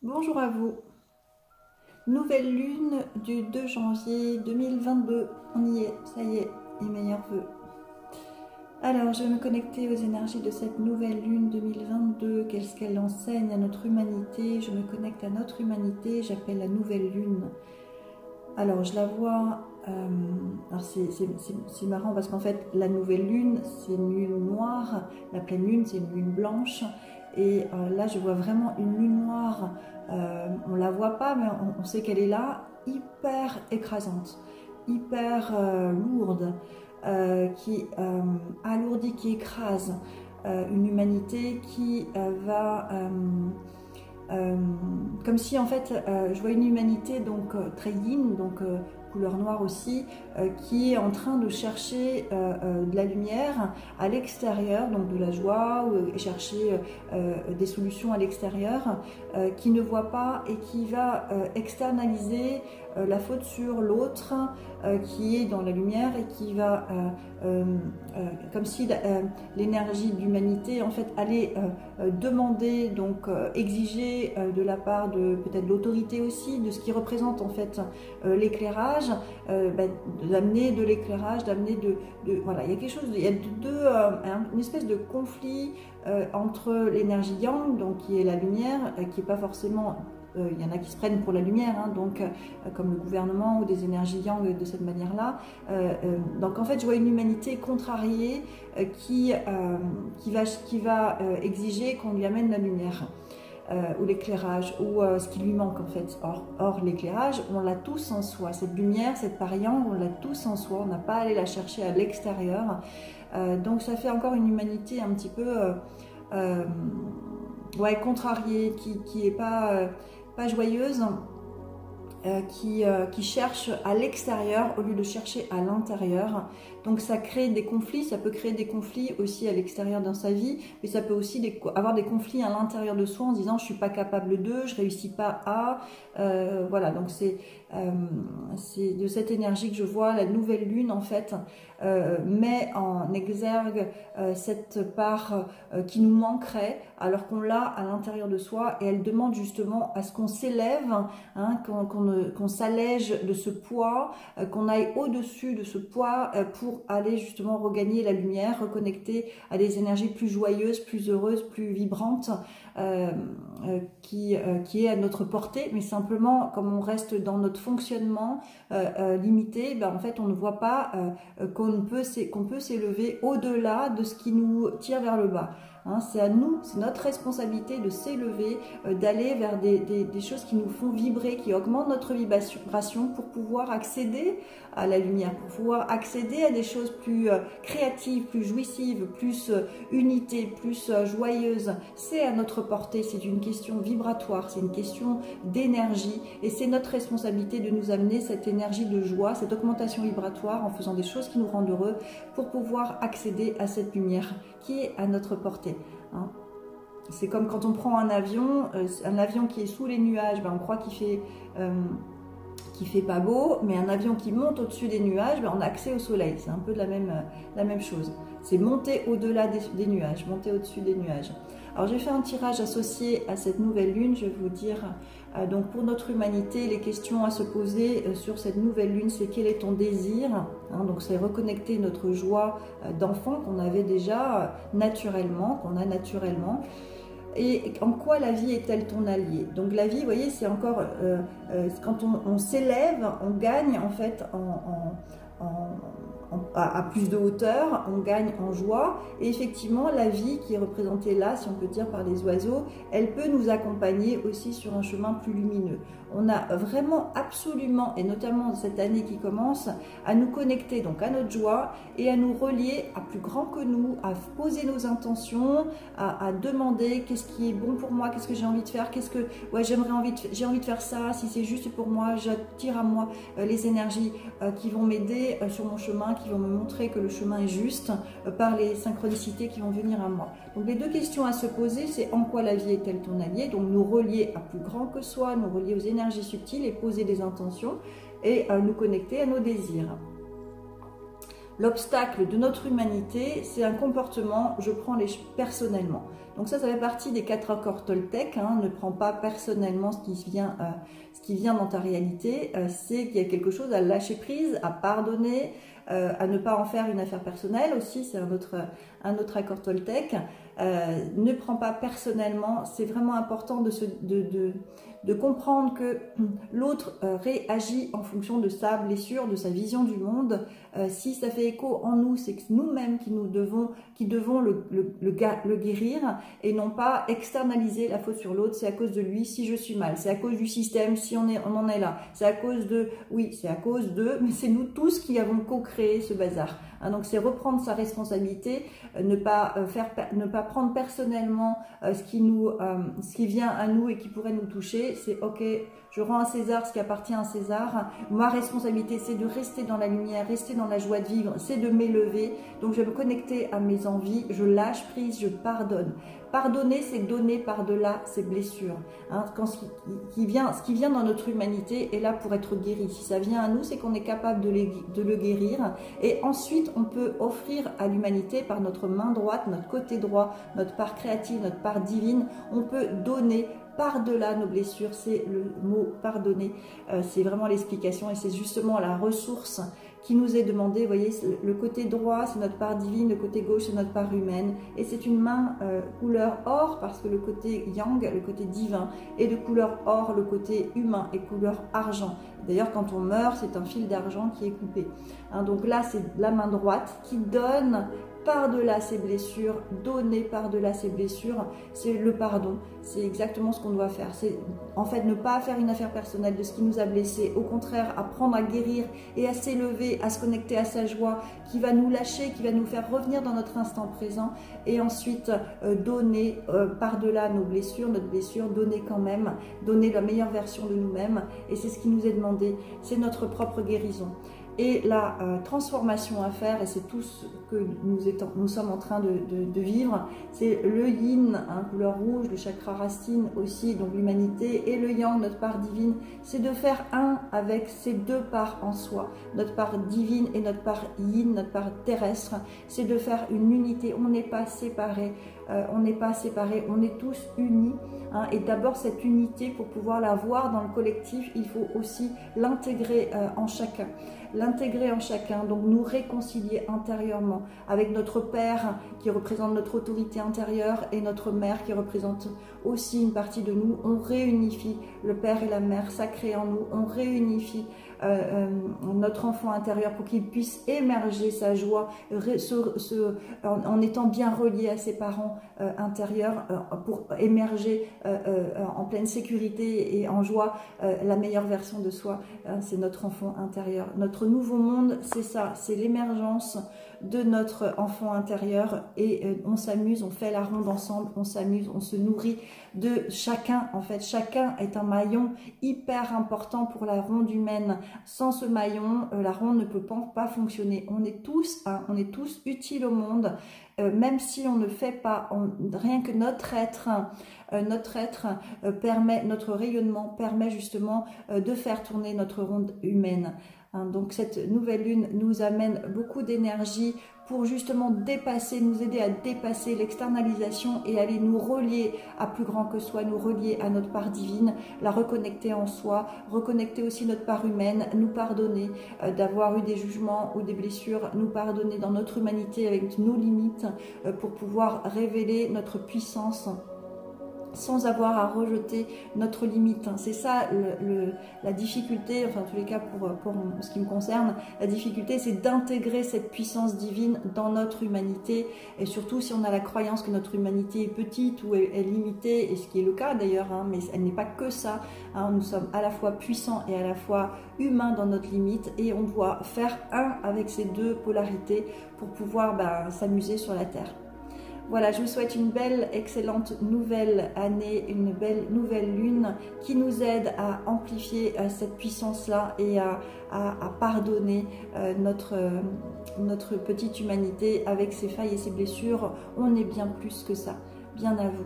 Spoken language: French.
Bonjour à vous. Nouvelle lune du 2 janvier 2022. On y est, ça y est, et meilleurs vœux. Alors, je vais me connecter aux énergies de cette nouvelle lune 2022. Qu'est-ce qu'elle enseigne à notre humanité? Je me connecte à notre humanité, j'appelle la nouvelle lune. Alors, je la vois... alors, c'est marrant parce qu'en fait, la nouvelle lune, c'est une lune noire. La pleine lune, c'est une lune blanche. Et là, je vois vraiment une lune noire. On la voit pas, mais on sait qu'elle est là, hyper écrasante, hyper lourde, qui alourdit, qui écrase une humanité qui va... comme si en fait je vois une humanité donc très yin, donc couleur noire aussi, qui est en train de chercher de la lumière à l'extérieur, donc de la joie, ou chercher des solutions à l'extérieur, qui ne voit pas et qui va externaliser la faute sur l'autre qui est dans la lumière et qui va, comme si l'énergie d'humanité en fait allait demander, donc exiger de la part de peut-être l'autorité aussi, de ce qui représente en fait l'éclairage, d'amener de l'éclairage, d'amener voilà, il y a quelque chose, il y a une espèce de conflit entre l'énergie yang, donc qui est la lumière, qui est pas forcément il y en a qui se prennent pour la lumière, hein, donc comme le gouvernement ou des énergies yang de cette manière-là. Donc en fait, je vois une humanité contrariée qui va exiger qu'on lui amène la lumière. Ou l'éclairage, ou ce qui lui manque en fait. Or l'éclairage, on l'a tous en soi. Cette lumière, cette part yang, on l'a tous en soi. On n'a pas à aller la chercher à l'extérieur. Donc ça fait encore une humanité un petit peu ouais, contrariée, qui est pas joyeuse, qui cherche à l'extérieur au lieu de chercher à l'intérieur. Donc ça crée des conflits, ça peut créer des conflits aussi à l'extérieur dans sa vie, mais ça peut aussi avoir des conflits à l'intérieur de soi en se disant je suis pas capable de, je réussis pas à, voilà. Donc c'est de cette énergie que je vois la nouvelle lune en fait met en exergue cette part qui nous manquerait alors qu'on l'a à l'intérieur de soi, et elle demande justement à ce qu'on s'élève, hein, qu'on s'allège de ce poids, qu'on aille au-dessus de ce poids pour aller justement regagner la lumière, reconnecter à des énergies plus joyeuses, plus heureuses, plus vibrantes, qui est à notre portée. Mais simplement, comme on reste dans notre fonctionnement limité, ben en fait on ne voit pas qu'on peut s'élever au-delà de ce qui nous tire vers le bas. Hein, c'est à nous, c'est notre responsabilité de s'élever, d'aller vers des choses qui nous font vibrer, qui augmentent notre vibration pour pouvoir accéder à la lumière, pour pouvoir accéder à des choses plus créatives, plus jouissives, plus unité, plus joyeuses. C'est à notre portée, c'est une question vibratoire, c'est une question d'énergie, et c'est notre responsabilité de nous amener cette énergie de joie, cette augmentation vibratoire en faisant des choses qui nous rendent heureux pour pouvoir accéder à cette lumière qui est à notre portée. Hein. C'est comme quand on prend un avion qui est sous les nuages, ben on croit qu'il fait pas beau, mais un avion qui monte au-dessus des nuages, ben on a accès au soleil. C'est un peu la même chose. C'est monter au-delà des nuages, monter au-dessus des nuages. Alors j'ai fait un tirage associé à cette nouvelle lune. Je vais vous dire, donc pour notre humanité, les questions à se poser sur cette nouvelle lune, c'est quel est ton désir, hein, donc c'est reconnecter notre joie d'enfant qu'on avait déjà naturellement, qu'on a naturellement. Et en quoi la vie est-elle ton allié? Donc la vie, vous voyez, c'est encore, quand on s'élève, on gagne en fait à plus de hauteur, on gagne en joie, et effectivement la vie qui est représentée là, si on peut dire par les oiseaux, elle peut nous accompagner aussi sur un chemin plus lumineux. On a vraiment absolument, et notamment cette année qui commence, à nous connecter donc à notre joie et à nous relier à plus grand que nous, à poser nos intentions, à demander qu'est-ce qui est bon pour moi, qu'est-ce que j'ai envie de faire, ouais, j'ai envie de faire ça, si c'est juste pour moi, j'attire à moi les énergies qui vont m'aider sur mon chemin, qui vont me montrer que le chemin est juste par les synchronicités qui vont venir à moi. Donc les deux questions à se poser, c'est en quoi la vie est-elle ton allié? Donc nous relier à plus grand que soi, nous relier aux énergies subtiles et poser des intentions, et nous connecter à nos désirs. l'obstacle de notre humanité, c'est un comportement, je prends les personnellement. Donc ça fait partie des 4 accords Toltec, hein, ne prends pas personnellement ce qui vient dans ta réalité, c'est qu'il y a quelque chose à lâcher prise, à pardonner, à ne pas en faire une affaire personnelle aussi, c'est un autre accord Toltec. Ne prends pas personnellement, c'est vraiment important de comprendre que l'autre réagit en fonction de sa blessure, de sa vision du monde. Si ça fait écho en nous, c'est que nous-mêmes qui devons le guérir et non pas externaliser la faute sur l'autre. C'est à cause de lui si je suis mal, c'est à cause du système si on en est là, c'est à cause de, oui, c'est à cause de, mais c'est nous tous qui avons co-créé ce bazar. Hein, donc c'est reprendre sa responsabilité, ne pas prendre personnellement ce qui vient à nous et qui pourrait nous toucher. C'est ok, je rends à César ce qui appartient à César. Ma responsabilité, c'est de rester dans la lumière, rester dans la joie de vivre, c'est de m'élever. Donc je vais me connecter à mes envies, je lâche prise, je pardonne. Pardonner, c'est donner par-delà ses blessures. Hein, ce qui vient dans notre humanité est là pour être guéri. Si ça vient à nous, c'est qu'on est capable de le guérir. Et ensuite, on peut offrir à l'humanité par notre main droite, notre côté droit, notre part créative, notre part divine. On peut donner par-delà nos blessures. C'est le mot pardonner. C'est vraiment l'explication et c'est justement la ressource qui nous est demandée. Vous voyez, le côté droit, c'est notre part divine, le côté gauche, c'est notre part humaine. Et c'est une main couleur or, parce que le côté yang, le côté divin, est de couleur or, le côté humain est couleur argent. D'ailleurs, quand on meurt, c'est un fil d'argent qui est coupé. Hein, donc là, c'est la main droite qui donne par-delà ses blessures, donner par-delà ses blessures, c'est le pardon. C'est exactement ce qu'on doit faire. C'est en fait ne pas faire une affaire personnelle de ce qui nous a blessés, au contraire apprendre à guérir et à s'élever, à se connecter à sa joie, qui va nous lâcher, qui va nous faire revenir dans notre instant présent et ensuite donner par-delà nos blessures, notre blessure, donner quand même, donner la meilleure version de nous-mêmes et c'est ce qui nous est demandé, c'est notre propre guérison. Et la transformation à faire, et c'est tout ce que nous sommes en train de vivre, c'est le yin, hein, couleur rouge, le chakra racine aussi, donc l'humanité, et le yang, notre part divine, c'est de faire un avec ces 2 parts en soi, notre part divine et notre part yin, notre part terrestre, c'est de faire une unité, on n'est pas séparés, on est tous unis, hein, et d'abord cette unité, pour pouvoir la voir dans le collectif, il faut aussi l'intégrer en chacun. Donc nous réconcilier intérieurement avec notre Père qui représente notre autorité intérieure et notre Mère qui représente aussi une partie de nous. On réunifie le Père et la Mère sacrés en nous, on réunifie notre enfant intérieur pour qu'il puisse émerger sa joie en étant bien relié à ses parents intérieurs pour émerger en pleine sécurité et en joie la meilleure version de soi. C'est notre enfant intérieur. Notre nouveau monde, c'est ça, c'est l'émergence de notre enfant intérieur et on s'amuse, on fait la ronde ensemble, on s'amuse, on se nourrit de chacun. En fait, chacun est un maillon hyper important pour la ronde humaine. Sans ce maillon, la ronde ne peut pas fonctionner. On est tous utiles au monde, même si on ne fait pas, rien que notre être permet, notre rayonnement permet justement de faire tourner notre ronde humaine. Donc cette nouvelle lune nous amène beaucoup d'énergie pour justement nous aider à dépasser l'externalisation et aller nous relier à plus grand que soi, nous relier à notre part divine, la reconnecter en soi, reconnecter aussi notre part humaine, nous pardonner d'avoir eu des jugements ou des blessures, nous pardonner dans notre humanité avec nos limites pour pouvoir révéler notre puissance sans avoir à rejeter notre limite. C'est ça la difficulté, enfin en tous les cas pour ce qui me concerne, la difficulté c'est d'intégrer cette puissance divine dans notre humanité et surtout si on a la croyance que notre humanité est petite ou est limitée, et ce qui est le cas d'ailleurs, hein, mais elle n'est pas que ça, hein, nous sommes à la fois puissants et à la fois humains dans notre limite et on doit faire un avec ces 2 polarités pour pouvoir s'amuser sur la Terre. Voilà, je vous souhaite une belle, excellente nouvelle année, une belle nouvelle lune qui nous aide à amplifier cette puissance-là et à pardonner notre petite humanité avec ses failles et ses blessures. On est bien plus que ça. Bien à vous.